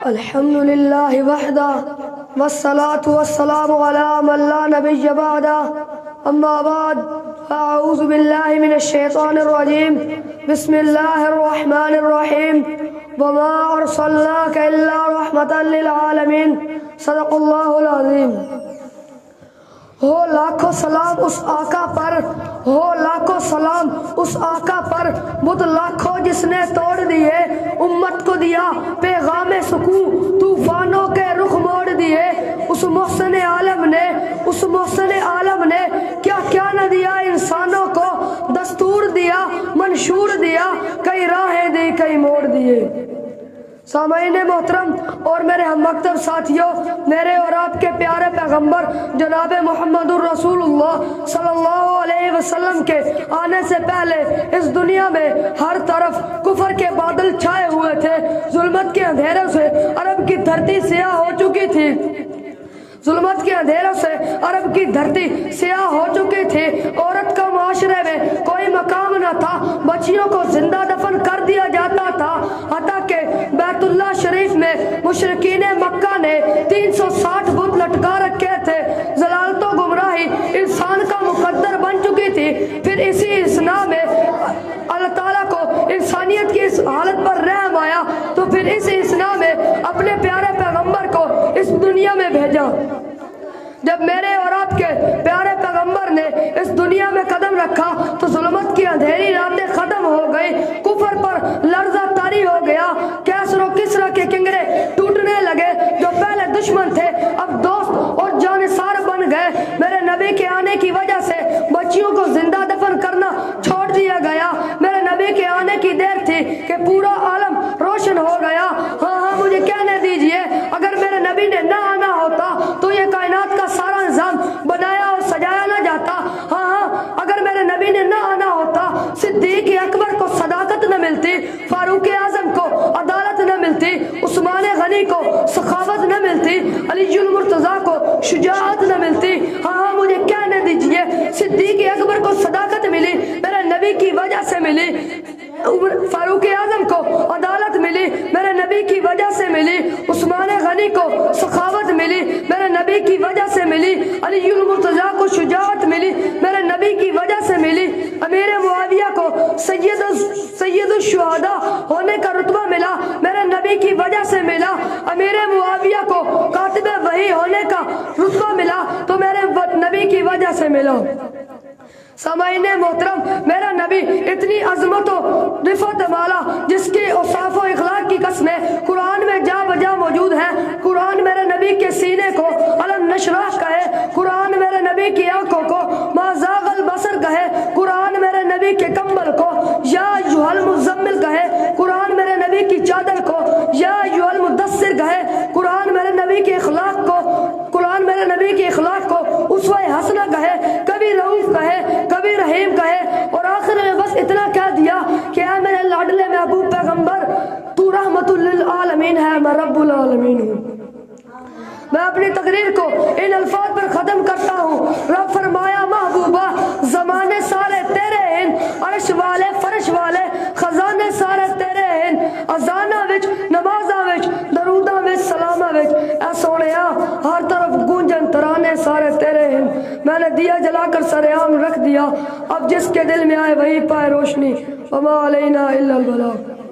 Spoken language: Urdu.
الحمد للہ وحدہ والصلاة والسلام علی من لا نبی بعدہ اما بعد اعوذ باللہ من الشیطان الرجیم بسم اللہ الرحمن الرحیم وما ارسلناک الا رحمتا للعالمین صدق اللہ العظیم۔ ہو لاکھوں سلام اس آقا پر، ہو لاکھوں سلام اس آقا پر، بت لاکھوں جس نے توڑ دیے، امت کو دیا پیغام سکون، طوفانوں کے رخ موڑ دیے۔ اس محسن عالم نے، اس محسن عالم نے کیا کیا نہ دیا انسانوں کو، دستور دیا، منشور دیا، کئی راہیں دی کئی موڑ دیے۔ سامعین محترم اور میرے ہم مکتب ساتھیوں، میرے اور آپ کے پیارے پیغمبر جناب محمد الرسول اللہ صلی اللہ علیہ وسلم کے آنے سے پہلے اس دنیا میں ہر طرف کفر کے بادل چھائے ہوئے تھے، ظلمت کے اندھیروں سے عرب کی دھرتی سیاہ ہو چکی تھی، ظلمت کے اندھیروں سے عرب کی دھرتی سیاہ ہو چکی تھی، عورت کا معاشرے میں کوئی مقام نہ تھا، بچیوں کو زندہ دفن کر دیا جاتا تھا، حتیٰ کہ بیت اللہ شریف میں مشرکین مکہ نے 360 بت لٹکا رکھے تھے۔ ضلالت و گمراہی انسان کا مقدر بن چکی تھی۔ پھر اسی اسنا میں اللہ تعالیٰ کو انسانیت کی اس حالت پر رحم آیا تو پھر اس اسنا میں اپنے پیارے پیغمبر کو اس دنیا میں بھیجا۔ جب میرے اور آپ کے پیارے پیغمبر نے اس دنیا میں قدم رکھا تو ظلمت کی اندھیری راتیں ختم ہو گئی، کفر پر لرزہ طاری ہو گیا، کیسر و کسرا کے کنگرے ٹوٹنے لگے، جو پہلے دشمن تھے اب دوست اور جانثار بن گئے۔ میرے نبی کے آنے کی وجہ سے بچیوں کو زندہ دفن کرنا چھوڑ دیا گیا۔ میرے نبی کے آنے کی دیر تھی کہ پورا عالم روشن ہو گیا۔ ہاں مجھے کہنے دیجئے، اگر میرے نبی نے نہ آنا ہوتا تو یہ کائنات کا سارا نظام بنایا اور سجایا نہ جاتا۔ ہاں اگر میرے نبی نے نہ آنا ہوتا، صدیق اکبر کو صداقت نہ ملتی، فاروق اعظم کو عدالت نہ ملتی، عثمان غنی کو سخاوت نہ ملتی، علی المرتضیٰ کو شجاعت نہ ملتی۔ ہاں مجھے کہنے دیجئے، صدیق اکبر کو صداقت ملی میرے نبی کی وجہ سے ملی، فاروق اعظم کو عدالت ملی میرے نبی کی وجہ سے ملی، عثمان غنی کو سخاوت ملی میرے نبی کی وجہ سے ملی، علی المرتضیٰ کو شجاعت ملی میرے نبی کی وجہ سے ملی، امیر معاویہ کو سید الشہداء ہونے کا رتبہ ملا میرے نبی کی وجہ سے ملا، امیر معاویہ کو کاتب وحی ہونے کا رتبہ ملا تو میرے نبی کی وجہ سے ملا۔ سامعین محترم، میرا نبی اتنی عظمت و رفعت والا جس کی اوصاف و اخلاق کی قسمیں قرآن میں جا بجا موجود ہیں۔ قرآن میرے نبی کے سینے کو علم نشرح کہے، قرآن میرے نبی کی آنکھوں کو ما زاغ البصر کہے، قرآن میرے نبی کے کمبل کو یا ایھا المزمل کہے، قرآن میرے نبی کی چادر کو یا ایھا المدثر کہے، قرآن میرے نبی کے اخلاق کو، قرآن میرے نبی کے اخلاق کو اسوہ حسنہ کہے، کبھی رؤوف کہے، کبھی رحیم کہے، اور آخر میں بس اتنا کہہ دیا کہ اے میرے لاڈلے محبوب پیغمبر، تو رحمت للعالمین ہے، میں رب العالمین ہوں۔ میں اپنی تقریر کو ان الفاظ پر ختم کرتا ہوں۔ رب فرمایا محبوبہ زمانے سارے تیرے ہیں، عرش والے فرش والے خزانے سارے تیرے ہیں، اذانہ وچ نمازاں وچ دروداں وچ سلاماں وچ، اے سونیا ہر طرف گونجن ترانے سارے تیرے ہیں۔ میں نے دیا جلا کر سر عام رکھ دیا، اب جس کے دل میں آئے وہی پائے روشنی، وما علینا الا البلاغ۔